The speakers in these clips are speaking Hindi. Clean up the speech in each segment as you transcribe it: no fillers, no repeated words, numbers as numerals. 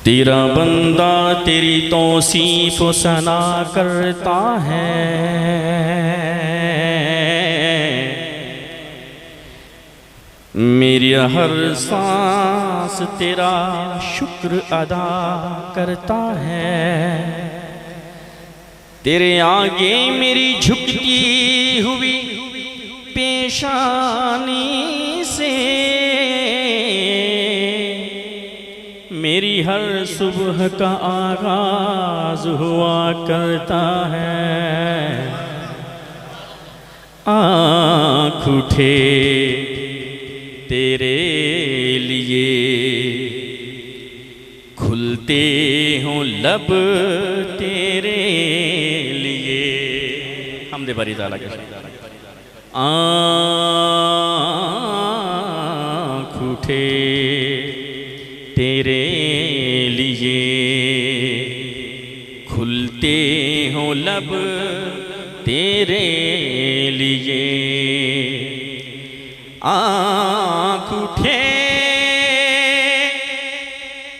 तेरा बंदा तेरी तौसीफ सना करता है, मेरी हर सांस तेरा शुक्र अदा करता है। तेरे आगे मेरी झुकती हुई पेशानी से मेरी हर सुबह का आगाज हुआ करता है। आँख उठे तेरे लिए, खुलते हों लब तेरे लिए। हमदे बारी ताला के आँख उठे तेरे लिए, खुलते हों लब तेरे लिए। आँख उठे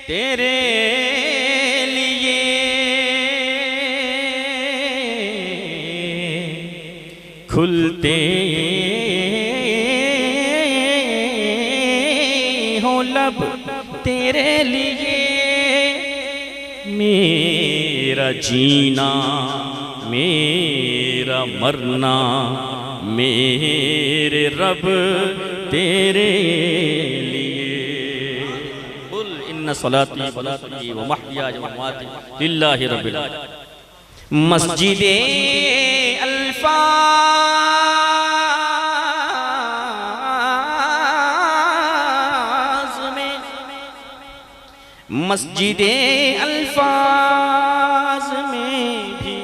तेरे लिए, खुलते हों लब तेरे लिए। मेरा जीना मेरा मरना मेरे रब तेरे लिए। कुल इन्ना सलाती व महयाय व ममाती लिल्लाहि रब्बिल आलमीन। मस्जिदे अल्फाज में, मस्जिदे अल्फाज में भी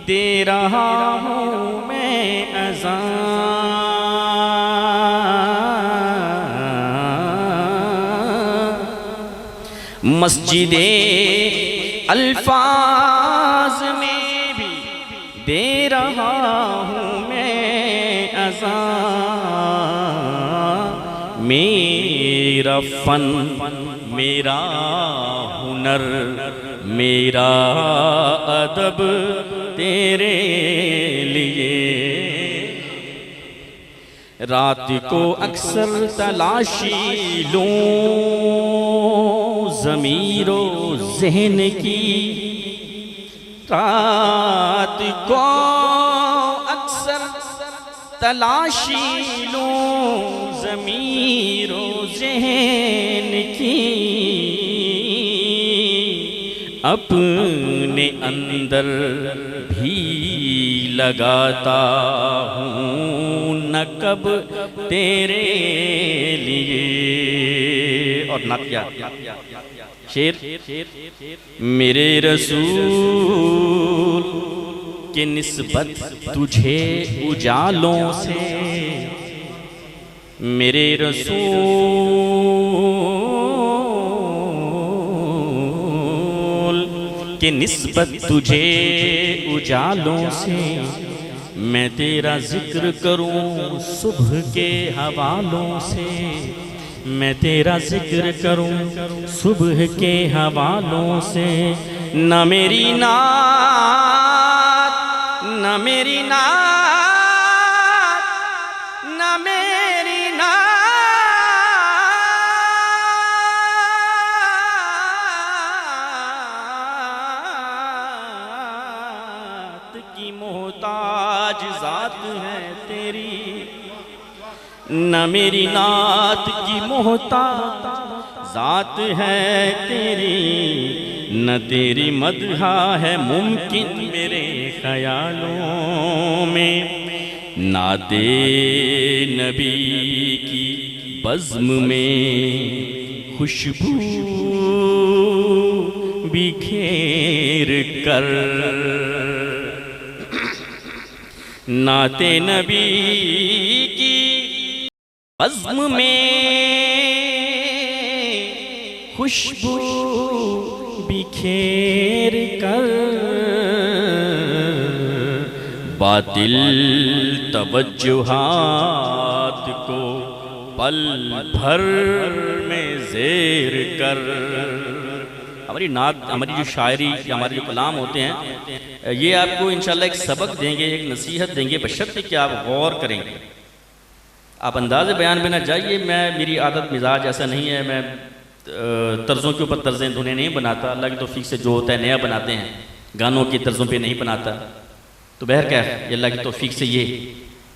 दे रहा हूँ मैं अज़ान। मस्जिदे अल्फाज में भी दे रहा हूँ मैं अज़ान। मेरा फन मेरा हुनर मेरा अदब तेरे लिए। रात को अक्सर तलाशी लूं ज़मीरो ज़हन की, रात को अक्सर तलाशी लूं ज़मीरो ज़हन की। अपने अंदर भी लगाता हूँ नक़ब तेरे लिए। और ना क्या शेर, मेरे रसूल के निस्बत तुझे उजालों से, मेरे रसूल के निस्बत तुझे उजालों से मैं तेरा जिक्र करूं सुबह के हवालों से। मैं तेरा जिक्र करूं सुबह के हवालों से। न मेरी नात न मेरी नात न मेरी नात की मोहताज जात है तेरी। न मेरी नात की मोहताज जात है तेरी, न तेरी मदहा है मुमकिन मेरे ख्यालों में। नाते नबी की बज़्म में खुशबू बिखेर कर, नाते नबी की बज़्म में खुशबू बिखेर कर, बातिल तवज्जुहात को पल भर में ज़ेर कर। हमारी नात, हमारी जो शायरी या हमारे जो कलाम होते हैं, ये आपको इंशाल्लाह एक सबक देंगे, एक नसीहत देंगे, बशर्ते कि आप गौर करेंगे। आप अंदाज़े बयान में ना जाइए। मेरी आदत मिजाज ऐसा नहीं है, मैं तर्ज़ों के ऊपर तर्ज़ें धुनें नहीं बनाता। अल्लाह की तौफीक से जो होता है नया बनाते हैं, गानों की तर्ज़ों पे नहीं बनाता। तो बहरकैफ अल्लाह की तौफीक से ये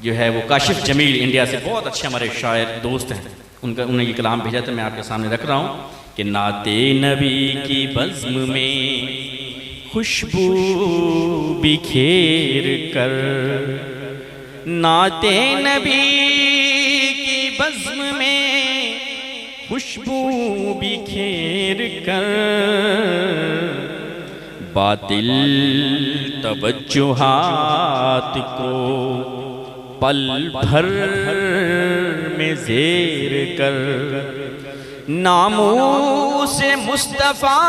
जो है वो काशिफ जमील इंडिया से बहुत अच्छे हमारे शायर दोस्त हैं, उन्हें ये कलाम भेजा था, मैं आपके सामने रख रहा हूँ कि नाते नबी की बज़्म में खुशबू बिखेर कर, नाते नबी की बज़्म में खुशबू बिखेर कर, बातिल तवज्जुहात को पल भर में ज़ेर कर, नामूस मुस्तफ़ा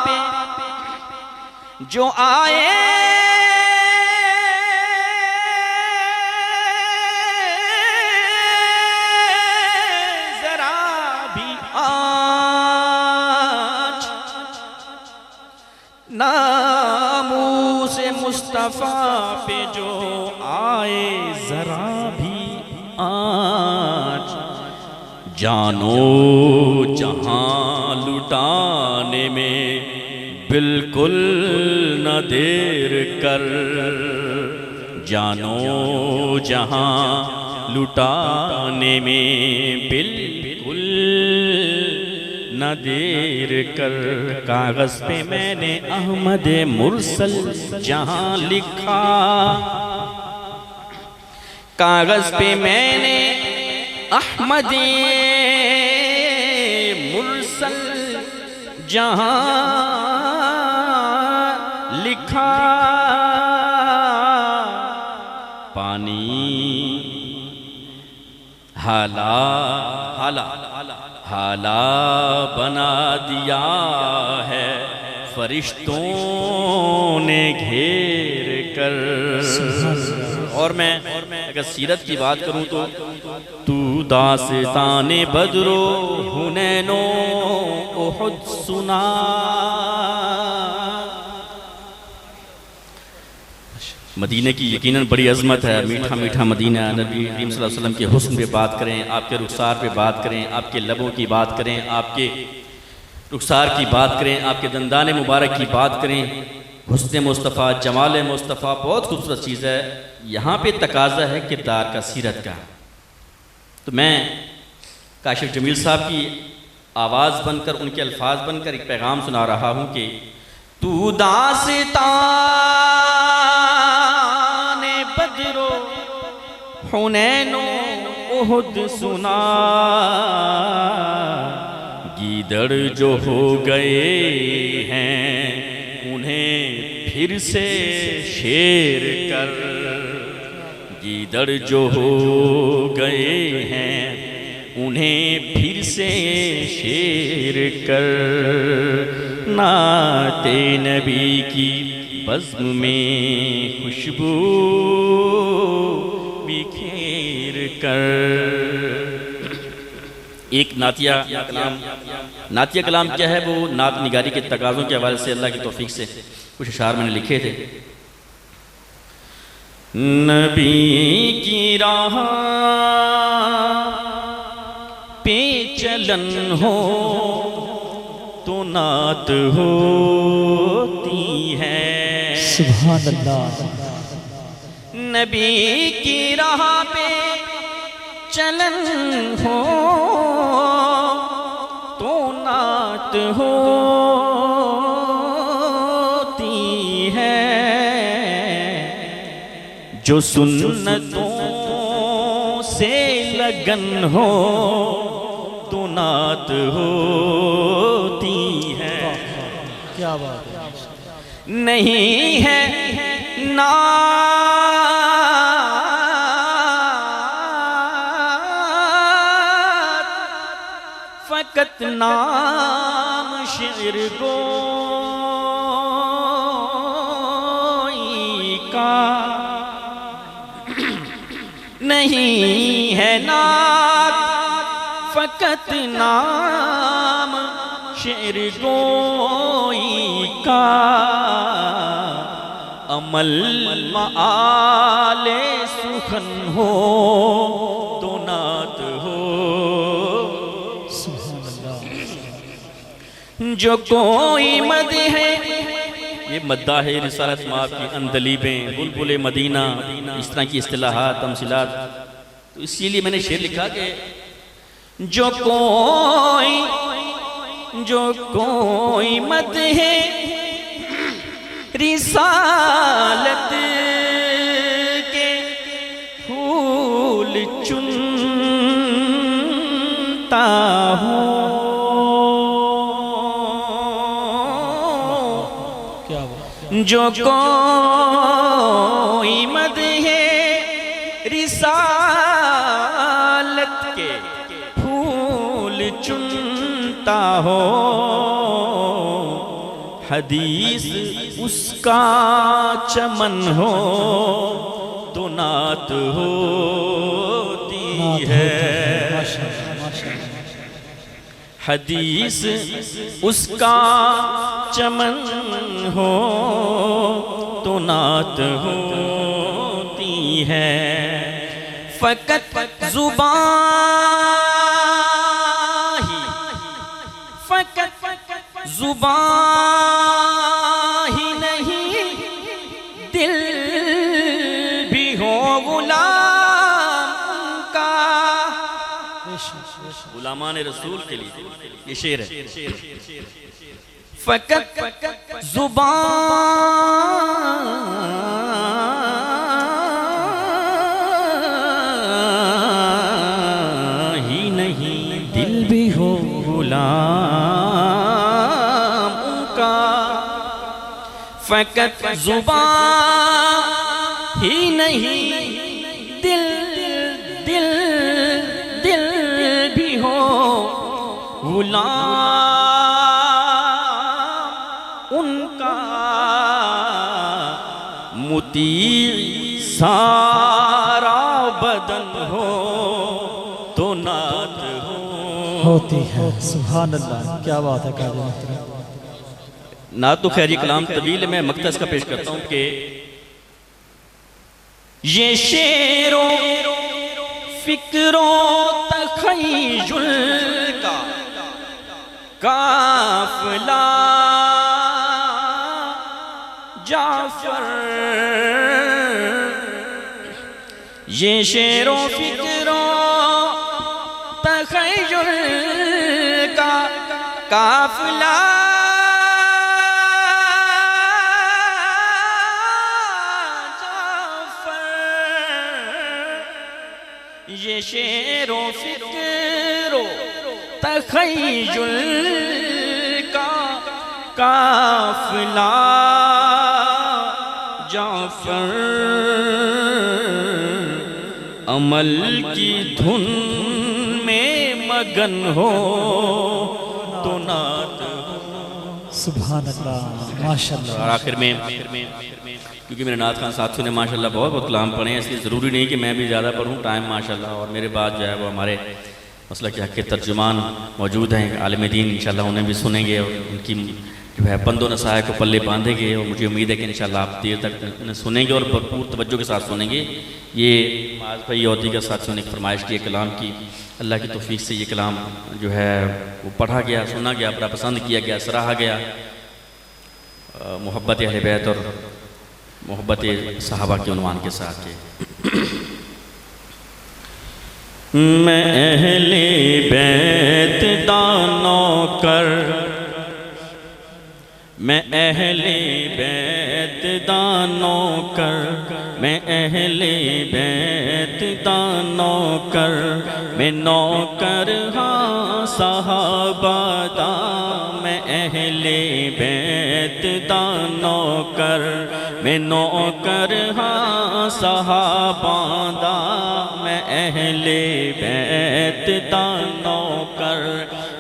पे जो आए जरा भी आज, नामूस मुस्तफ़ा पे जो आए जरा भी आज, जानो जहां लुटाने में बिल्कुल न देर कर, जानो जहां लुटाने में बिल्कुल न देर कर। कागज़ पे मैंने अहमद मुरसल जहां लिखा, कागज़ पे मैंने अहमद मुरसल जहां लिखा, पानी हाला हाला हाला बना दिया है फरिश्तों ने घेर कर। और मैं अगर सीरत की बात करूं तो तू दास्ताने बदरो हुनैनो उहुद सुना, मदीने की यकीनन बड़ी अजमत है, मीठा मीठा मदीना। नबी करीम सल्लल्लाहु अलैहि वसल्लम के हुस्न पे बात करें, आपके रुखसार पे बात करें, आपके लबों की बात करें, आपके रुखसार की बात करें, आपके दंदान मुबारक की बात करें, हुस्न मुस्तफ़ा, जमाल मुस्तफ़ा बहुत खूबसूरत चीज़ है। यहाँ पे तकाजा है किरदार का, सीरत का। तो मैं काशिफ जमील साहब की आवाज़ बनकर, उनके अल्फाज बनकर एक पैगाम सुना रहा हूँ कि तू दास्ताने बदरो हुनैनो उहुद सुना, गीदड़ जो हो गए हैं उन्हें फिर से शेर कर, गीदड़ जो हो गए हैं उन्हें फिर से शेर कर, नाते नबी की बज़्म में खुशबू बिखेर कर। एक नातिया कलाम क्या है, वो नात निगारी के तकाज़ों के हवाले से अल्लाह की तौफीक से कुछ अशार मैंने लिखे थे। नबी की राह पे चलन हो तो नात होती है, सुभान अल्लाह। नबी की राह पे चलन हो तो नात होती है, जो सुन्नतों से लगन हो तो नात होती है। क्या बात है। नहीं है नात फकत नाम शेर गोई का, नहीं है नात फकत नाम शेर गोई का अमल माले सुखन हो तो नात हो। जो कोई मद है, ये मद्दा है रिसालत माफ की अंदलीबें बुलबुल मदीना, इस तरह की इस्तिलाहात तमसीलात। तो इसीलिए मैंने शेर लिखा कि जो कोई मद है रिसालत के फूल चुनता हूँ। जो कोई मद है रिसालत के फूल चुनता हो, हदीस उसका चमन हो तो नात होती है। हदीस उसका चमन हो तो नात होती है। फकत जुबान ही, फकत जुबान ही नहीं दिल भी हो गुलाम का। गुलामान रसूल के लिए ये शेर है। फकत जुबान ही नहीं दिल भी हो गुलाम उनका। फकत जुबान ही नहीं दिल भी हो गुलाम उनका। मुती सारा बदन हो तो नात होती है। सुभान अल्लाह, क्या बात है काजी मोहतरम। नात तो खैर ये कलाम तवील मैं मक्तस का पेश करता हूँ कि ये शेरो फिक्रो तखय्युल का काफिला जाफर। ये शेरो फिक्रो तखय्युल का काफिला जाफर। ये शेरो फिक्रो तखय्युल का काफिला जाफर। अमल की धुन में मगन हो तो नात। सुभान अल्लाह, माशाअल्लाह। और आखिर में क्योंकि मेरे नाथ खान साथियों ने माशाल्लाह बहुत कलाम पढ़े हैं, इसलिए ज़रूरी नहीं कि मैं भी ज़्यादा पढ़ूँ, टाइम माशाल्लाह। और मेरे बाद जो है वो हमारे मसला के हक़ के तर्जुमान मौजूद हैं, आलिम दीन, इंशाल्लाह उन्हें भी सुनेंगे और उनकी जो है बंदो नसाए को पल्ले बांधेंगे। और मुझे उम्मीद है कि इंशाल्लाह आप देर तक उन्हें सुनेंगे और भरपूर तवज्जो के साथ सुनेंगे। ये माज भाई और दीगर साथियों ने फरमाइश की कलाम की, अल्लाह की तौफीक से ये कलाम जो है वो पढ़ा गया, सुना गया, बड़ा पसंद किया गया, सराहा गया। मोहब्बत अहले बैत और मोहब्बत सहाबा के उन्वान के साथ के मैं अहले बैत दानो कर, मैं अहले बैत दानो कर, मैं अहले बैत दानो कर, मैं नौकर हाँ सहाबा दा। मैं अहले बैत दानो कर, मैं नौकर हाँ सहाबा दा। मैं अहले बैत दानो कर,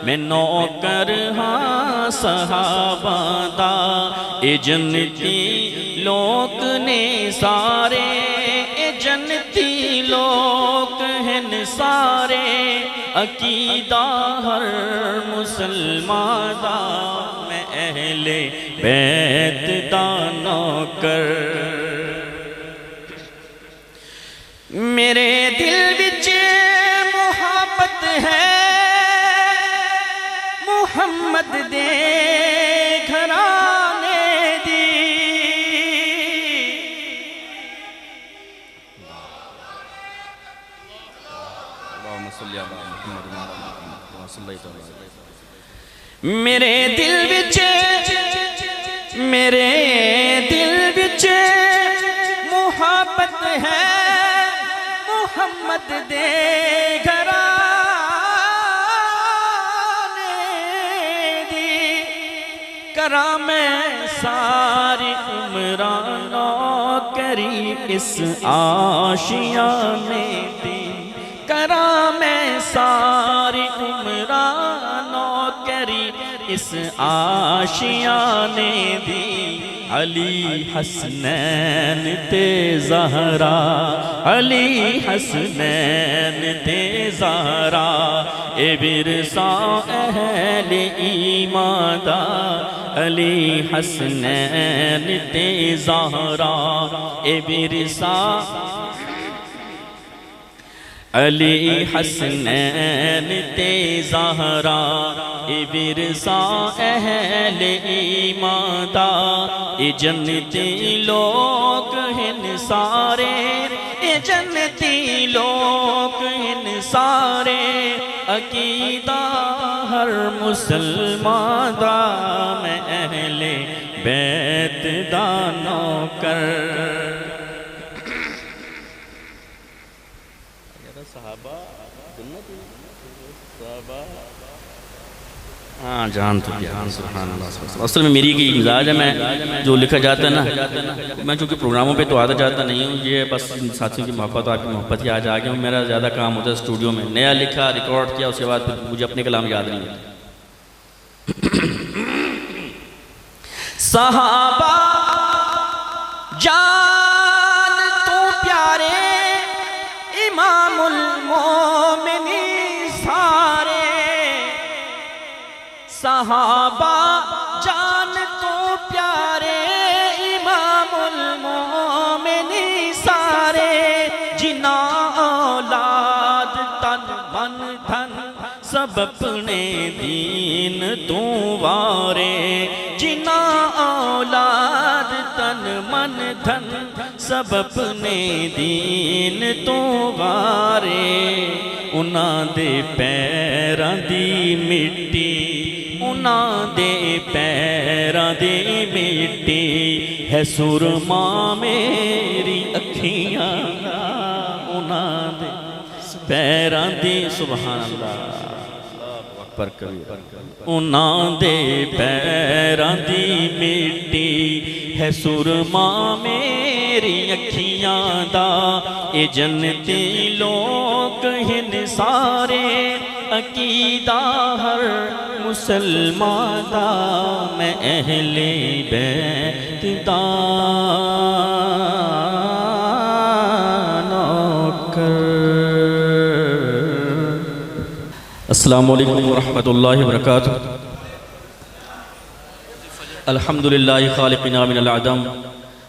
मैं नौकर हाँ सहाबा दा। ए जन्नती लोक ने सारे, ए जन्नती लोक हैं सारे, अकीदा हर मुसलमान दा मैं अहले बैत दा नौकर। मेरे दिल विच मुहब्बत है मुहम्मद दे घराने दी। मेरे दिल विच मुहब्बत है मुहम्मद दे घराने दी। करा मैं सारी उम्रानो करी इस आशियाने दी। करा मैं सारी उम्रानो करी इस आशियाने दी। अली हसनैन ते ज़हरा अली हसनैन ते ज़हरा ए विरसा अहले ईमान दा। अली हसनैन ते ज़हरा ए विरसा अली हसनैन ते ज़हरा ए विरसा अहले ईमान दा। ए जन्नती लोग हिन सारे ए जन्नती लोग हिन सारे। अकीदा हर मुसलमान दा मैं अहले बैत दा नौकर। हाँ जान तो असल में मेरी की मिजाज है। मैं जो लिखा जाता है ना मैं चूँकि प्रोग्रामों पे तो आता जाता नहीं हूँ। ये बस साथियों की मोहब्बत आपकी मोहब्बत ही आज आ गया हूँ। मेरा ज़्यादा काम होता है स्टूडियो में नया लिखा रिकॉर्ड किया उसके बाद फिर मुझे अपने कलाम याद नहीं होता। सहाबा जान तू प्यारे इमामुल मोमिनीन सारे। सहाबा जान तू प्यारे इमामुल मोमिनीन सारे। जिना औलाद तन मन धन सब अपने दीन तू वारे। जिना औलाद तन मन धन सब अपने दीन तो वारे। उन्हां दे पैरां दी मिट्टी उन्हां दे पैरां दी मिट्टी है सुरमा मेरी अखियां। उन्हां दे पैरां दी सुभान अल्लाह पर उन्हां दे पैरां दी मिट्टी है सुरमा मेरी अखियां दा। ए जन्नती लोग हिन सारे। अकीदा हर मुसलमान दा मैं अहले बैत दा नौकर। अस्सलामु अलैकुम वरहमतुल्लाहि वबरकातुह। अल्हम्दुलिल्लाहि खालिक़िना मिनल अदम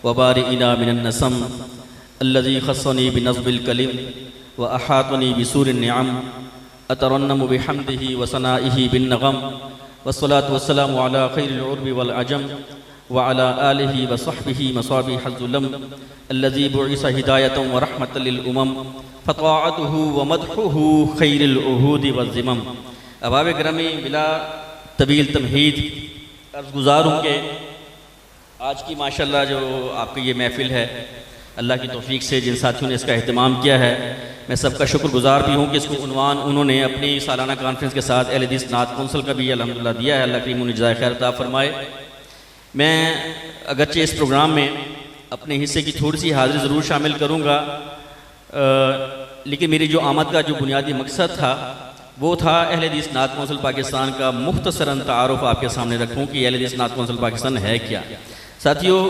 व बारिइना मिनन नसम अल्लज़ी खस्सनी बिनज़्बिल कलिम व अहातनी बिसूरिन निअम अतरन्नमु बिहम्दिही व सनाइही बिन्नग़म वस्सलातु वस्सलामु अला खैरिल उर्बि वल अजम व अला आलिहि व सहबिही मसाबिहल ज़ुलम अल्लज़ी बुइसा हिदायतन व रहमतल लिल उमम फ़ताअतुहु व मदहुहु खैरिल उहूदि व ज़िमम। अहबाब गिरामी बिला तवील तमहीद अर्ज़गुज़ार हूँ कि आज की माशाल्लाह जो आपकी ये महफ़िल है अल्लाह की तौफ़ीक़ से जिन साथियों ने इसका अहतमाम किया है मैं सबका शुक्रगुज़ार भी हूँ कि इसको उन्वान उन्होंने अपनी सालाना कॉन्फ्रेंस के साथ अहले हदीस नात कौंसिल का भी अल्हम्दुलिल्लाह दिया है। अल्लाह करीम उन्हें जज़ाए खैर अता फ़रमाए। मैं अगरचे इस प्रोग्राम में अपने हिस्से की थोड़ी सी हाज़िरी ज़रूर शामिल करूँगा लेकिन मेरी जो आमद का जो बुनियादी मकसद था वो था अहले हदीस नात कौंसिल पाकिस्तान का मुख्तसरन तारुफ़ आपके सामने रखूँ कि अहले हदीस नात कौंसिल पाकिस्तान है क्या। साथियों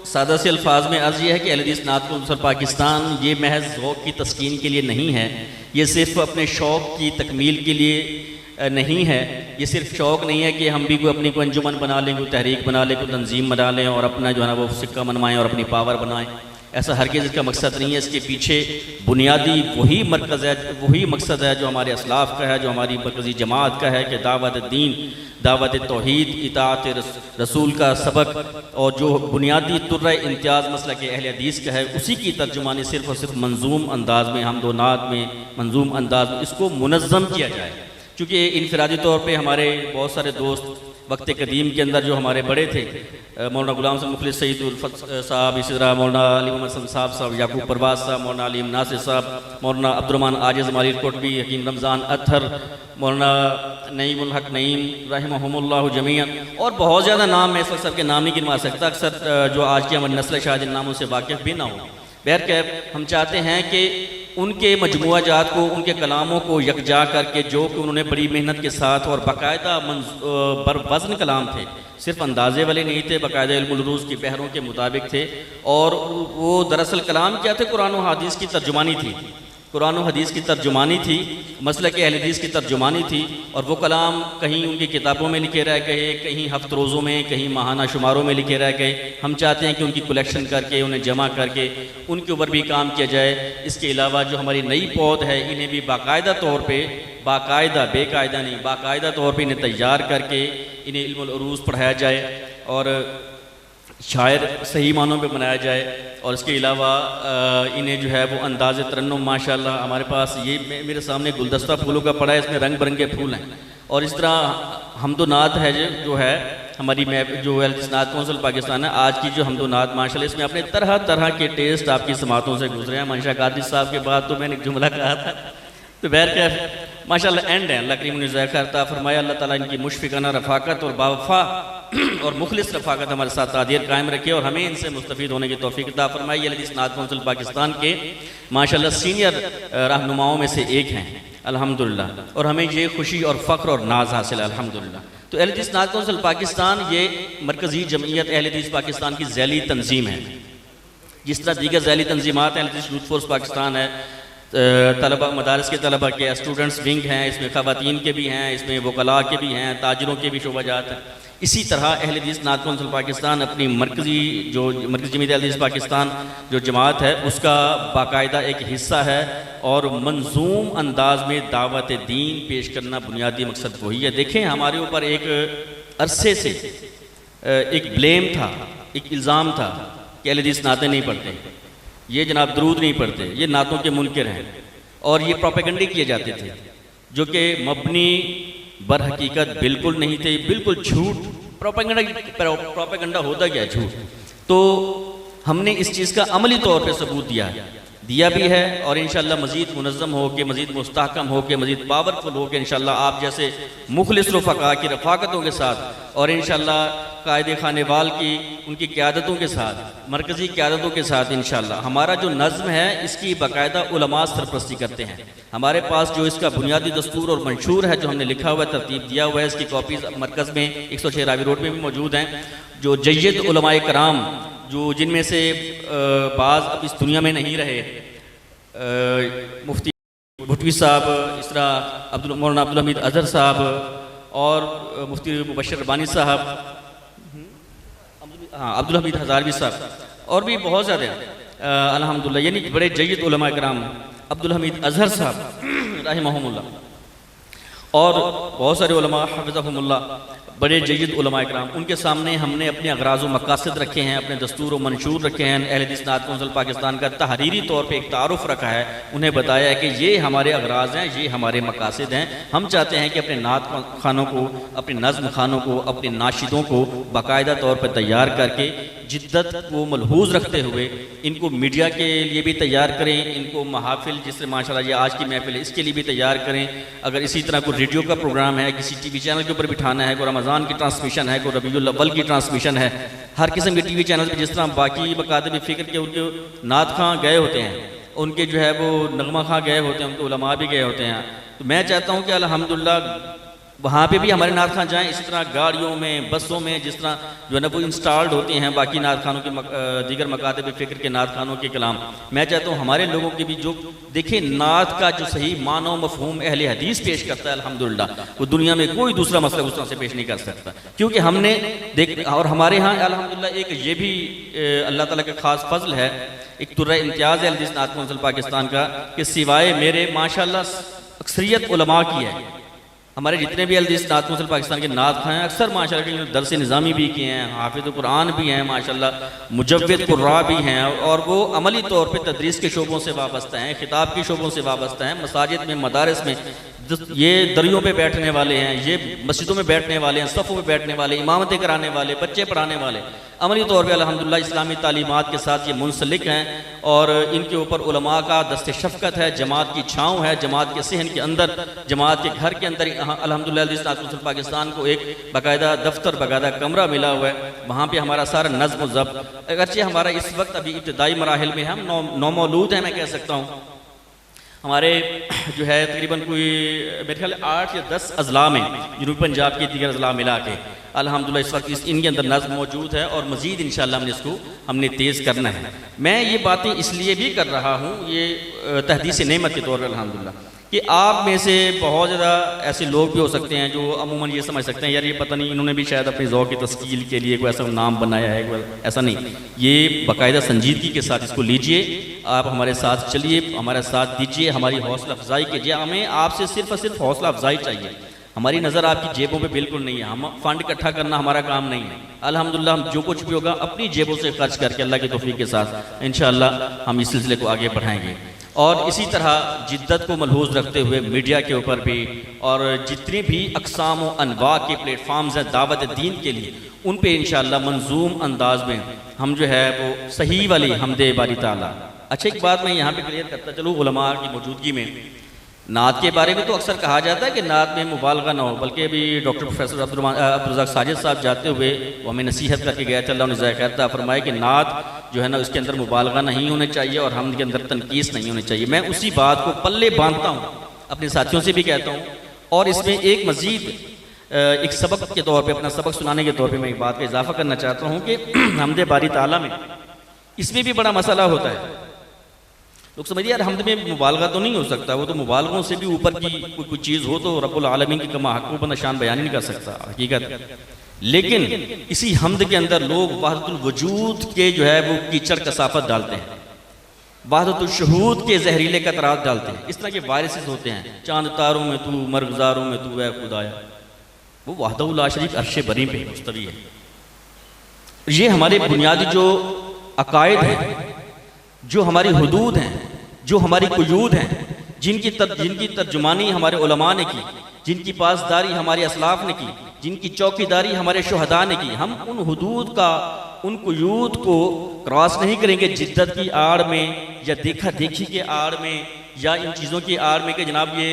सादा से अल्फाज में अर्ज़ यह है कि अहले हदीस नात कौंसिल पाकिस्तान ये महज ज़ौक़ की तस्कीन के लिए नहीं है, ये सिर्फ़ अपने शौक़ की तकमील के लिए नहीं है। ये सिर्फ शौक़ नहीं है कि हम भी कोई अपनी कोई अंजुमन बना लें, कोई तहरीक बना लें, कोई तंजीम बना लें और अपना जो है ना वो सिक्का मनवाएँ और अपनी पावर बनाएँ। ऐसा हरगिज़ इसका मकसद नहीं है। इसके पीछे बुनियादी वही मरकज़ है, वही मकसद है जो हमारे असलाफ़ का है, जो हमारी मरकज़ी जमात का है कि दावत दीन, दावत तौहीद, इताअत रसूल का सबक और जो बुनियादी तुर्रा इम्तियाज़ मसला के अहले हदीस का है, उसी की तर्जुमानी सिर्फ़ और सिर्फ मंजूम अंदाज़ में, हमदो नात में, मंजूम अंदाज़ में इसको मुनज़्ज़म किया जाए। चूँकि इनफरादी तौर पर हमारे बहुत सारे दोस्त वक्त कदीम के अंदर जो हमारे बड़े थे, मौलाना गुलाम साहब मुखलिस सईद उल्फत साहब, इसी तरह मौलाना अली मोहम्मद साहब, याकूब परवाज साहब, मौलाना अलीम नासिर साहब, मौलाना अब्दुर्रहमान आजिज़ माली कोटवी, हकीम रमज़ान अत्थर, मौलाना नईमुल हक नईम रहमहुमुल्लाह जमीअन, और बहुत ज़्यादा नाम मैं इस वक्त सबके नाम नहीं गिनवा सकता। अक्सर जो आज की हमारी नस्ल शायद इन नामों से वाकिफ़ भी ना हो। बहरकैफ हम चाहते हैं कि उनके मजमुआ जात को, उनके कलामों को यकजा करके, जो कि उन्होंने बड़ी मेहनत के साथ और बाकायदा बर वज़न कलाम थे, सिर्फ अंदाजे वाले नहीं थे, बाकायदा इल्मुल उरूज़ की बहरों के मुताबिक थे। और वो दरअसल कलाम क्या थे? कुरान और हदीस की तर्जुमानी थी, कुरान और हदीस की तर्जुमानी थी, मसलक अहले हदीस की तर्जुमानी थी। और वो कलाम कहीं उनकी किताबों में लिखे रह गए, कहीं हफ्त रोज़ों में, कहीं माहाना शुमारों में लिखे रह गए। हम चाहते हैं कि उनकी कलेक्शन करके, उन्हें जमा करके उनके ऊपर भी काम किया जाए। इसके अलावा जो हमारी नई पौध है, इन्हें भी बाकायदा तौर पे, बाकायदा, बेकायदा नहीं, बाकायदा तौर पे इन्हें तैयार करके इन्हें इल्मुल उरूज़ पढ़ाया जाए और शायर सही मानों पे बनाया जाए। और इसके अलावा इन्हें जो है वो अंदाज़े तरन्नुम, माशाल्लाह हमारे पास ये मेरे सामने गुलदस्ता फूलों का पड़ा है, इसमें रंग बिरंगे फूल हैं। और इस तरह हमदो नात है जो है हमारी मैप, जो अहले हदीस नात कौंसिल पाकिस्तान है, आज की जो हमदो नात माशाल्लाह इसमें अपने तरह तरह के टेस्ट आपकी समातों से गुजरे हैं। मंशा कादिर साहब के बाद तो मैंने एक जुमला कहा था, तो बहरकैफ माशाल्लाह एंड है। अल्लाह करीम ने ज़ायक़ा अता फरमाया। अल्लाह ताला इनकी मुशफ़िकाना रफ़ाकत और बावफ़ा और मुखलिस रफ़ाकत हमारे साथ तादीर कायम रखे और हमें इनसे मुस्तफ़ीद होने की तौफ़ीक़ अता फरमाई। अहले हदीस नात कौंसिल पाकिस्तान के माशाल्लाह सीनियर रहनुमाओं में से एक हैं अल्हम्दुलिल्लाह, और हमें ये खुशी और फ़ख्र और नाज हासिल है अल्हम्दुलिल्लाह। तो अहले हदीस नात कौंसिल पाकिस्तान ये मरकज़ी जमईयत अहले हदीस पाकिस्तान की ज़ैली तंजीम है। जिस तरह दीगर ज़ैली तंजीमात अहले हदीस यूथ फोर्स पाकिस्तान है, तलबा मदारस के तलबा के स्टूडेंट्स विंग हैं, इसमें ख़वातीन के भी हैं, इसमें वकला के भी हैं, ताजरों के भी शोबाजात हैं। इसी तरह अहले हदीस नात कौंसिल पाकिस्तान अपनी मरकज़ी जमीयत अहले हदीस पाकिस्तान जो जमात है उसका बाकायदा एक हिस्सा है और मंजूम अंदाज में दावत दीन पेश करना बुनियादी मकसद वही है। देखें, हमारे ऊपर एक अरसे से एक ब्लेम था, एक इल्ज़ाम था कि अहले हदीस नातें नहीं पढ़ते, ये जनाब दरूद नहीं पढ़ते, ये नातों के मुनकिर हैं, और ये प्रोपेगेंडे किए जाते थे जो कि मबनी बर हकीकत बिल्कुल नहीं थे, बिल्कुल झूठ। प्रोपेगेंडा होता क्या? झूठ। तो हमने इस चीज़ का अमली तौर पे सबूत दिया भी है और इंशाअल्लाह मज़ीद मुनज़्ज़म हो के, मज़ीद मुस्तहकम हो के, मज़ीद पावरफुल हो के इंशाअल्लाह आप जैसे मुखलिस रफ़क़ा की रफ़ाकतों के साथ और इंशाअल्लाह कायदे खानेवाल की उनकी क़यादतों के साथ, मरकज़ी क़यादतों के साथ इंशाअल्लाह हमारा जो नज़्म है इसकी बाकायदा उलमा सरपरस्ती करते हैं। हमारे पास जो इसका बुनियादी दस्तूर और मंशूर है जो हमने लिखा हुआ है, तरतीब दिया हुआ है, इसकी कॉपीज़ मरकज़ में 106 रावी रोड में भी मौजूद हैं। जो जय्यद उलमाए कराम जो जिनमें से बाज़ अब इस दुनिया में नहीं रहे, मुफ्ती भुटवी साहब, इस तरह मौलाना अब्दुल हमीद अज़हर साहब और मुफ्ती मुबश्शिर रब्बानी साहब, हाँ अब्दुल हमीद हज़ारवी साहब और भी बहुत ज़्यादा अल्हम्दुलिल्लाह, यानी बड़े जय्यद उलमा कराम, अब्दुल हमीद अज़हर साहब रहमहुमुल्लाह और बहुत सारे उलमा हफ़िज़हुमुल्लाह, बड़े जय्यद उलमा कराम, उनके सामने हमने अपने अगराज़ व मकासद रखे हैं, अपने दस्तूर व मंशूर रखे हैं। अहले हदीस नात कौंसिल पाकिस्तान का तहरीरी तौर पे एक तारुफ रखा है, उन्हें बताया है कि ये हमारे अगराज़ हैं, ये हमारे मकासद हैं। हम चाहते हैं कि अपने नात खानों को, अपने नज़्म खानों को, अपने नाशिदों को बाकायदा तौर पर तैयार करके जिद्दत को मलहूज़ रखते हुए इनको मीडिया के लिए भी तैयार करें, इनको महाफिल जिससे माशाल्लाह ये आज की महफिल है इसके लिए भी तैयार करें। अगर इसी तरह कोई रेडियो का प्रोग्राम है, किसी टीवी चैनल के ऊपर बिठाना है, कोई रमज़ान की ट्रांसमिशन है, कोई रबीउल अव्वल की ट्रांसमिशन है, हर किस्म के टीवी चैनल पर जिस तरह बाकी मकातब फ़िक्र के उनके नात खां गए होते हैं, उनके जो है वो नगमा खां गए होते हैं, उनके उलमा भी गए होते हैं। तो मैं चाहता हूँ कि अल्हम्दुलिल्लाह वहाँ पे भी हमारे नात खान जाएँ। इसी तरह गाड़ियों में, बसों में जिस तरह जो है ना वो इंस्टॉल्ड होते हैं बाकी नात खानों के दीगर मकातब फ़िक्र के नात खानों के कलाम, मैं चाहता हूँ हमारे लोगों के भी जो देखें नात का जो सही मानो मफहूम अहले हदीस पेश करता है अल्हम्दुलिल्लाह, वो दुनिया में कोई दूसरा मसला उस तरह से पेश नहीं कर सकता। क्योंकि हमने देख और हमारे यहाँ अल्हम्दुलिल्लाह एक ये भी अल्लाह ताला का ख़ास फजल है, एक तुर्रा इम्तियाज़ है हदीस नात कौंसिल पाकिस्तान का, कि सिवाय मेरे माशाल्लाह अक्सरियत उलमा की है। हमारे जितने भी हदीस नात कौंसिल पाकिस्तान के नात खां हैं अक्सर माशाल्लाह दरस निज़ामी भी किए हैं, हाफिज़ कुरान भी हैं माशाल्लाह, मुजव्विद कुर्रा भी हैं, और वो अमली तौर पे तदरीस के शोबों से वाबस्ता हैं, खिताब के शोबों से वाबस्ता हैं, मसाजिद में, मदारस में ये दरियों पे बैठने वाले हैं, ये मस्जिदों में बैठने वाले हैं, सफ़ों में बैठने वाले, इमामतें कराने वाले, बच्चे पढ़ाने वाले, अमली तौर पे अल्हम्दुलिल्लाह इस्लामी तालीमात के साथ ये मुंसलिक हैं। और इनके ऊपर उलमा का दस्ते शफ़क़त है, जमात की छाँव है, जमात के सहन के अंदर, जमात के घर के अंदर अल्हम्दुलिल्लाह हदीस नात कौंसिल पाकिस्तान को एक बाकायदा दफ्तर, बाकायदा कमरा मिला हुआ है, वहाँ पे हमारा सारा नज़्म व ज़ब्त, अगरचे हमारा इस वक्त अभी इब्तिदाई मराहिल में हम नौमौलूद हैं, मैं कह सकता हूँ। हमारे जो है तकरीबन कोई मेरे ख्याल 8 या 10 अज़ला में जनूबी पंजाब के दीगर अज़ला मिला के अल्हम्दुलिल्लाह इस वक्त इनके अंदर नज़्म मौजूद है, और मज़ीद इंशाअल्लाह हमने तेज़ करना है। मैं ये बातें इसलिए भी कर रहा हूँ, ये तहदीस नेमत के तौर पर अल्हम्दुलिल्लाह, कि आप में से बहुत ज़्यादा ऐसे लोग भी हो सकते हैं जो अमूमन ये समझ सकते हैं यार ये पता नहीं इन्होंने भी शायद अपनी ज़ौक़ की तस्कील के लिए कोई ऐसा नाम बनाया है, ऐसा नहीं। ये बाकायदा संजीदगी के साथ इसको लीजिए, आप हमारे साथ चलिए, हमारा साथ दीजिए, हमारी हौसला अफजाई कीजिए। हमें आपसे सिर्फ और सिर्फ हौसला अफजाई चाहिए, हमारी नज़र आपकी जेबों पे बिल्कुल नहीं है, हम फ़ंड इकट्ठा करना हमारा काम नहीं है। अल्हम्दुलिल्लाह हम जो कुछ भी होगा अपनी जेबों से खर्च करके अल्लाह की तौफीक के साथ इंशाअल्लाह हम इस सिलसिले को आगे बढ़ाएंगे। और इसी तरह जिद्दत को मलहूज़ रखते हुए मीडिया के ऊपर भी, और जितनी भी अक़साम व अनवा के प्लेटफार्म्स हैं दावत दीन के लिए, उन पे इंशाअल्लाह मंजूम अंदाज में हम जो है वो सही वाली हम्दे बारी ताला। अच्छा एक बात मैं यहाँ पे क्लियर करता चलूँ, उलमा की मौजूदगी में नात के बारे में तो अक्सर कहा जाता है कि नात में मुबालगा ना हो, बल्कि अभी डॉक्टर प्रोफेसर अब्दुर्रज़्ज़ाक़ साजिद साहब जाते हुए वो हमें नसीहत करके गया थे, अल्लाह उन्हें ज़ाया खैर अता फरमाए कि नात जो है ना उसके अंदर मुबालगा नहीं होने चाहिए और हम के अंदर तनकीस नहीं होनी चाहिए। मैं उसी बात को पल्ले बांधता हूँ, अपने साथियों से भी कहता हूँ, और इसमें एक मज़ीद एक सबक के तौर पर, अपना सबक सुनाने के तौर पर मैं एक बात का इजाफ़ा करना चाहता हूँ कि हम्दे बारी ताला में इसमें भी बड़ा मसला होता है। लोग समझिए यार हमद में मुबालगा तो नहीं हो सकता, वो तो मुबालगों से भी ऊपर की कोई चीज़ हो तो रब्बुल आलमीन की कमा हक़ व शान बयान ही नहीं कर सकता हकीकत। लेकिन इसी हमद के अंदर लोग वहदतुल वजूद के जो है वो कीचड़ कसाफत डालते हैं, वहदतुल शहूद के जहरीले कतरात डालते हैं, इस तरह के वायरसेस होते हैं, चांद तारों में तू, मरगज़ारों में तू है खुदाया, वो वहदहु ला शरीक अर्श बरी पे मुस्तवी है। ये हमारे बुनियादी जो अकायद हैं, जो हमारी हुदूद हैं, जो हमारी कुयूद हैं, जिनकी तर्जुमानी हमारे उलमा ने की, जिनकी पासदारी हमारे असलाफ ने की, जिनकी चौकीदारी हमारे शुहदा ने की, हम उन हुदूद का, उन कुयूद को क्रॉस नहीं करेंगे जिद्दत की आड़ में या देखा देखी के आड़ में या इन चीज़ों की आड़ में कि जनाब ये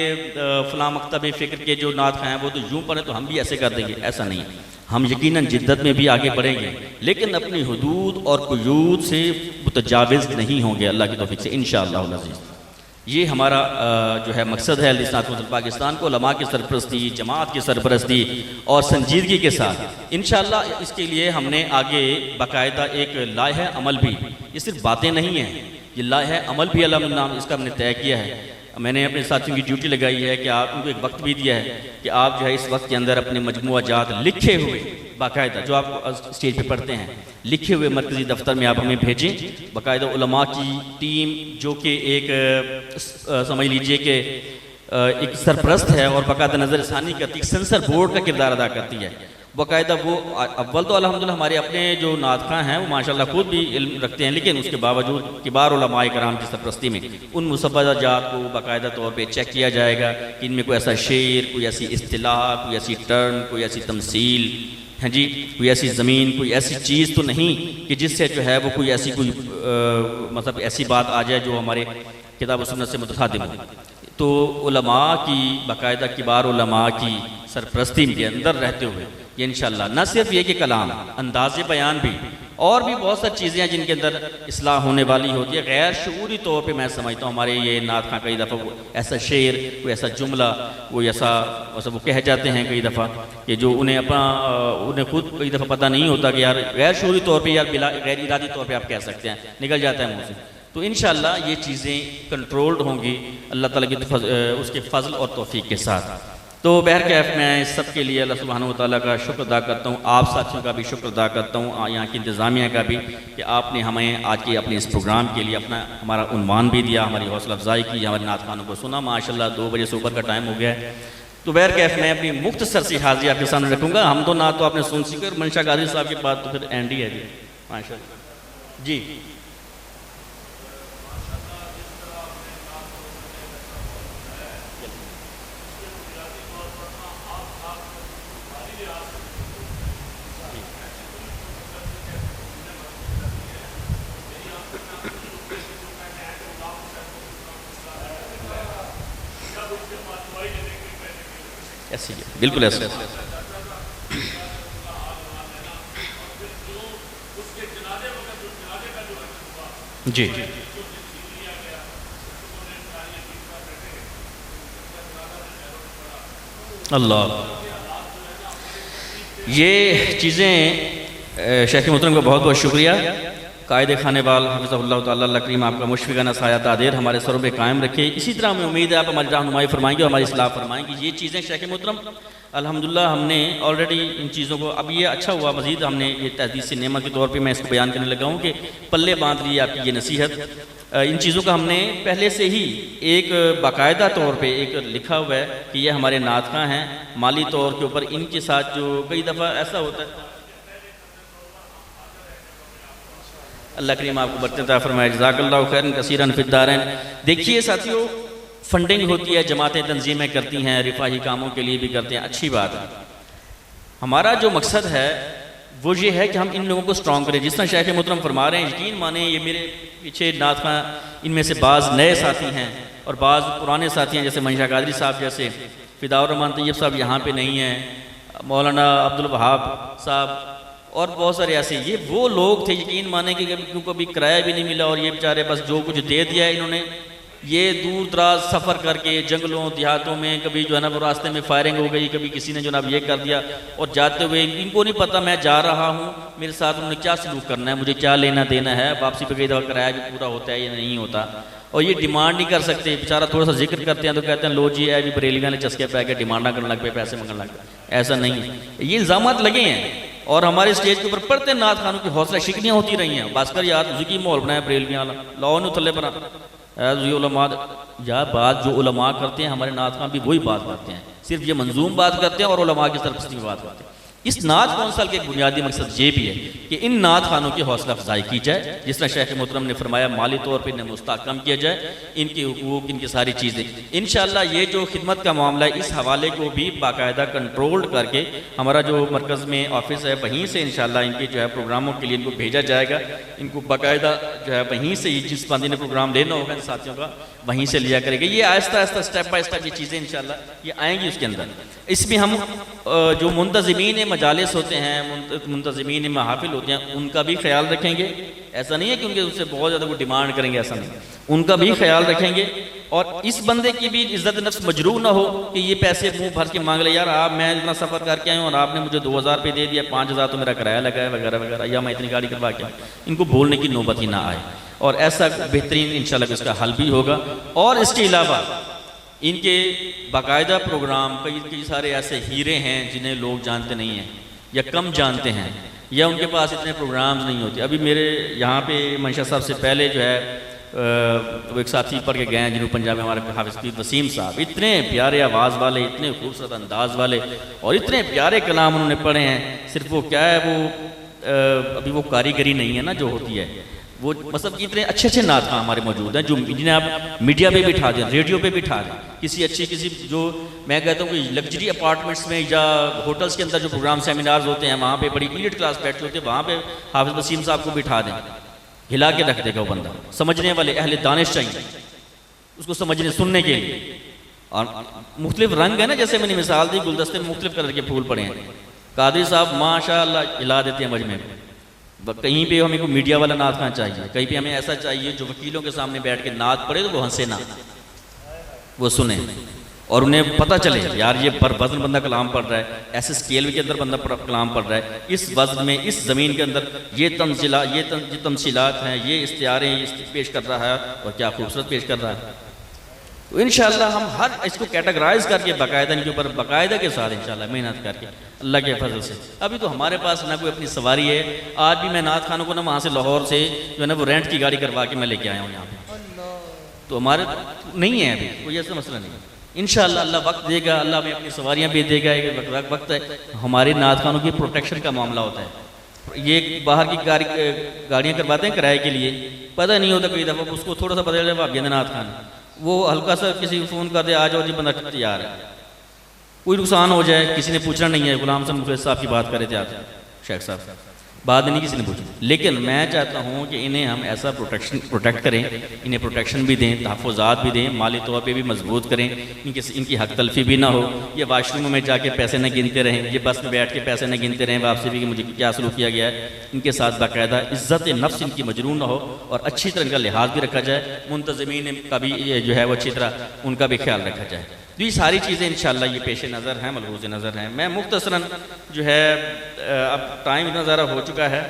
फ़लाँ मकतब फ़िक्र के जो नात हैं वो तो यूँ पढ़े तो हम भी ऐसे कर देंगे, ऐसा नहीं। हम यकीनन जिद्दत में भी आगे बढ़ेंगे, लेकिन अपनी हुदूद और कुयूद से मुतजाविज़ नहीं होंगे अल्लाह की तौफीक से इंशाअल्लाह अज़ीज़। ये हमारा जो है मकसद है हदीस नात कौंसिल पाकिस्तान को उलमा की सरपरस्ती, जमात की सरपरस्ती और संजीदगी के साथ इंशाअल्लाह। इसके लिए हमने आगे बाकायदा एक लाहे अमल भी, ये सिर्फ बातें नहीं हैं, ये लाहे अमल भी अल्हम्दुलिल्लाह इसका हमने तय किया है। मैंने अपने साथियों की ड्यूटी लगाई है कि आप उनको एक वक्त भी दिया है कि आप जो है इस वक्त के अंदर अपने मजमूआ जात लिखे हुए बाकायदा जो आप स्टेज पे पढ़ते हैं लिखे हुए मरकज़ी दफ्तर में आप हमें भेजें। बाकायदा उलमा की टीम जो कि एक समझ लीजिए कि एक सरपरस्त है और बाकायदा नज़र षानी करती, सेंसर बोर्ड का किरदार अदा करती है। बाकायदा वो अव्वल तो अल्हम्दुलिल्लाह हमारे अपने जो नातख़ां हैं वो माशाल्लाह खुद भी इल्म रखते हैं, लेकिन उसके बावजूद किबार उलमाए कराम की सरपरस्ती में उन मुसव्वदा जात को बाकायदा तौर पे चेक किया जाएगा कि इनमें कोई ऐसा शेर, कोई ऐसी इस्तिलाह, कोई ऐसी टर्म, कोई ऐसी तमसील है जी, कोई ऐसी ज़मीन, कोई ऐसी चीज़ तो नहीं कि जिससे जो है वो कोई ऐसी कोई मतलब ऐसी बात आ जाए जो हमारे किताब व सुन्नत से मुतखादिम हो। तो उलमा की बाकायदा किबार उलमा की सरपरस्ती के अंदर रहते हुए ये इंशाअल्लाह न सिर्फ ये कि कलाम, अंदाज़ बयान भी और भी बहुत सारी चीज़ें हैं जिनके अंदर इस्लाह होने वाली होती है। गैर शऊरी तौर पे मैं समझता हूँ हमारे ये नात खां कई दफ़ा ऐसा शेर, कोई ऐसा जुमला, कोई ऐसा वो कह जाते हैं कई दफ़ा कि जो उन्हें खुद कई दफ़ा पता नहीं होता कि यार गैर शऊरी तौर पर, यार बिला गैर इरादी तौर पर आप कह सकते हैं, निकल जाता है मुँह से। तो इंशाअल्लाह ये चीज़ें कंट्रोल्ड होंगी अल्लाह ताला की उसके फजल और तौफीक के साथ। तो बहरकैफ मैं इस सब के लिए अल्लाह सुब्हानहू व तआला का शुक्र अदा करता हूँ, आप साथियों का भी शुक्र अदा करता हूँ, यहाँ की इंतज़ामिया का भी कि आपने हमें आज के अपने इस प्रोग्राम के लिए हमारा उन्वान भी दिया, हमारी हौसला अफजाई की, हमारे नात खानों को सुना। माशाल्लाह 2 बजे से ऊपर का टाइम हो गया है। तो बहरकैफ मैं अपनी मुख्तसर सी हाज़िरी आपके सामने रखूँगा। हम तो ना तो आपने सुन सीखे और मंशा कादरी साहब के बाद तो फिर एंड ही है जी। माशाल्लाह जी। ऐसी बिल्कुल ऐसे जी। अल्लाह, ये चीज़ें शेख मोहतरम का बहुत बहुत शुक्रिया। कायदे खानेवाल हफ़िज़हुल्लाह ताला अल्लाह करीम आपका मुशफ़िक़ाना साया तादेर हमारे सरों पे कायम रखे। इसी तरह हमें उम्मीद है आप हमारी रहनुमाई फरमाएंगे और हमारी इस्लाह फरमाएंगे। ये चीज़ें शेख मोहतरम अल्हम्दुलिल्लाह हमने ऑलरेडी इन चीज़ों को, अब ये अच्छा हुआ मज़ीद हमने ये तहदीस से नेमत के तौर पर मैं इसको बयान करने लगा हूँ कि पल्ले बांध ली आपकी ये नसीहत। इन चीज़ों का हमने पहले से ही एक बाकायदा तौर पे एक लिखा हुआ है कि ये हमारे नात खां हैं, माली तौर के ऊपर इनके साथ जो कई दफ़ा ऐसा होता है। अल्लाह करीम आपको बरकत फरमाए, जज़ाकल्लाहु खैरन कसीरन फिद दारैन। देखिए साथियों, फंडिंग होती है, जमातें तंजीमें करती हैं, रिफाही कामों के लिए भी करते हैं, अच्छी बात है। हमारा जो मकसद है वो ये है कि हम इन लोगों को स्ट्रॉन्ग करें। जिस तरह शेख मोहतरम फरमा रहे हैं, यकीन माने ये मेरे पीछे नात खां इनमें से बाज़ नए साथी हैं और बाज़ पुराने साथी हैं, जैसे मंशा कादरी साहब, जैसे फ़िदाउर रहमान तैयब साहब यहाँ पे नहीं हैं, मौलाना अब्दुल वहाब साहब और बहुत सारे ऐसे। ये वो लोग थे यकीन माने कि क्योंकि अभी किराया भी नहीं मिला और ये बेचारे बस जो कुछ दे दिया है इन्होंने, ये दूर दराज सफ़र करके जंगलों देहातों में, कभी जो है ना वो रास्ते में फायरिंग हो गई, कभी किसी ने जो ना ये कर दिया, और जाते हुए इनको नहीं पता मैं जा रहा हूँ, मेरे साथ उन्होंने क्या सलूक करना है, मुझे क्या लेना देना है, वापसी पे कई दफ़ा किराया भी पूरा होता है या नहीं होता, और ये डिमांड नहीं कर सकते। बेचारा थोड़ा सा जिक्र करते हैं तो कहते हैं लो जी है भी बरेलियाँ ने चस्के पे आके डिमांडा करने लग पे, पैसे मांगने लग पे। ऐसा नहीं है, ये इल्ज़ामात लगे हैं और हमारे स्टेज के ऊपर पढ़ते नात खानों की हौसला शिकनियाँ होती रही हैं। भास्कर यार की माहौल बनाया बरेलियाँ लाओ न थले पर या बात जो उलमा करते हैं हमारे नात खां भी वही बात करते हैं, सिर्फ ये मंजूम बात करते हैं और उलमा की सरपरस्ती में बात करते हैं। इस नात कौंसल के बुनियादी मकसद ये भी है कि इन नात खानों की हौसला अफजाई की जाए, जिस तरह शेख मोहतरम ने फरमाया माली तौर पर इन्हें मुस्तहकम किया जाए, इनके हुकूक, इनकी सारी चीज़ें। इंशाअल्लाह ये जो खिदमत का मामला है, इस हवाले को भी बाकायदा कंट्रोल्ड करके हमारा जो मरकज़ में ऑफिस है वहीं से इंशाअल्लाह इनके जो है प्रोग्रामों के लिए इनको भेजा जाएगा। इनको बाकायदा जो है वहीं से ही जिस बंदे ने प्रोग्राम लेना होगा इन साथियों का वहीं से लिया करेगा। ये Aahista Aahista step by step ये चीज़ें इंशाअल्लाह ये आएंगी उसके अंदर। इसमें हम जो मुंतज़िमीन मजालिस होते हैं, मुंतज़िमीन महाफिल होते हैं, उनका भी ख्याल रखेंगे। ऐसा नहीं है कि उनके उससे बहुत ज़्यादा वो डिमांड करेंगे, ऐसा नहीं, उनका भी ख्याल रखेंगे। और इस बंदे की भी इज़्ज़त नफ्स मजरूह ना हो कि ये पैसे मुँह भर के मांग ले, यार आप मैं इतना सफ़र करके आया हूँ और आपने मुझे 2000 रुपये दे दिया, 5000 तो मेरा किराया लगा है वगैरह वगैरह, या मैं इतनी गाड़ी करवा के आऊँ। इनको बोलने की नौबत ही ना आए और ऐसा बेहतरीन इंशाल्लाह इसका हल भी होगा। और इसके अलावा इनके बाकायदा प्रोग्राम, कई सारे ऐसे हीरे हैं जिन्हें लोग जानते नहीं हैं या कम जानते हैं या उनके पास इतने प्रोग्राम्स नहीं होते। अभी मेरे यहाँ पे मंशा साहब से पहले जो है वो एक साथी पढ़ के गए हैं जिन्होंने पंजाब में, हमारे हाफिज़ वसीम साहब, इतने प्यारे आवाज़ वाले, इतने खूबसूरत अंदाज वाले और इतने प्यारे कलाम उन्होंने पढ़े हैं। सिर्फ वो क्या है, वो अभी वो कारीगरी नहीं है ना जो होती है, वो मतलब इतने अच्छे अच्छे नात खां हमारे मौजूद हैं जो जिन्हें आप मीडिया पे बिठा दें, रेडियो पे बिठा दें, किसी जो मैं कहता हूँ कि लग्जरी अपार्टमेंट्स में या होटल्स के अंदर जो प्रोग्राम सेमिनार्स होते हैं वहाँ पे बड़ी इलीट क्लास बैठे होते हैं, वहाँ पे हाफिज़ वसीम साहब को बिठा दें, हिला के रख देगा वो बंदा। समझने वाले अहले दानिश चाहिए उसको समझने सुनने के लिए। और मुख्तलिफ रंग है ना, जैसे मैंने मिसाल दी, गुलदस्ते में मुख्तलिफ कलर के फूल पड़े हैं, कादरी साहब माशाअल्लाह हिला देते हैं मजमे में, कहीं पे हमें कोई मीडिया वाला नात खाना चाहिए, कहीं पे हमें ऐसा चाहिए जो वकीलों के सामने बैठ के नात पढ़े तो वो हंसे ना, वो सुने और उन्हें पता चले यार ये पर वज़न बंदा कलाम पढ़ रहा है, ऐसे स्केल के अंदर बंदा कलाम पढ़ रहा है, इस वज़न में इस ज़मीन के अंदर ये तमसीलात हैं, ये इस्तियारें पेश कर रहा है और क्या खूबसूरत पेश कर रहा है। तो इंशाअल्लाह हम हर इसको कैटेगराइज करके बाकायदा इनके ऊपर बाकायदा के साथ इंशाअल्लाह मेहनत करके अल्लाह के फजल से। अभी तो हमारे पास ना कोई अपनी सवारी है, आज भी मैं नात खानों को ना वहाँ से लाहौर से जो है ना वो रेंट की गाड़ी करवा के मैं लेके आया हूँ यहाँ पे, तो हमारे नहीं है अभी कोई ऐसा मसला नहीं। इंशाअल्लाह अल्लाह वक्त देगा, अल्लाह हमें अपनी सवारियाँ भी देगा, एक वक्त है। हमारे नात खानों की प्रोटेक्शन का मामला होता है, ये बाहर की गाड़ियाँ करवाते हैं किराए के लिए, पता नहीं होता कई दफ़ा उसको थोड़ा सा पता चले आप नात खान, वो हल्का सा किसी को फ़ोन कर दे आ जाओ जी बंदा तैयार है, कोई नुकसान हो जाए किसी ने पूछना नहीं है। गुलाम साहब मुफलिस साहब की बात कर रहे थे आप शेख साहब, बाद नहीं किसी ने पूछा, लेकिन मैं चाहता हूँ कि इन्हें हम ऐसा प्रोटेक्ट करें, इन्हें प्रोटेक्शन भी दें, तहफ़्फ़ुज़ात भी दें, माली तौर पे भी मजबूत करें, इनकी हक तलफी भी ना हो, ये वाशरूम में जाके पैसे न गिनते रहें, ये बस में बैठ के पैसे न गिनते रहें वापसी भी कि मुझे क्या सलूक किया गया है। इनके साथ बाकायदा इज़्ज़त नफ्स इनकी मजरून ना हो और अच्छी तरह इनका लिहाज भी रखा जाए, मुंतज़मीन का भी जो है वो अच्छी तरह उनका भी ख्याल रखा जाए। तो ये सारी चीज़ें इंशाअल्लाह ये पेश नज़र हैं, मलहूज़ नज़र हैं। मैं मुख्तसरन जो है अब टाइम इतना ज़्यादा हो चुका है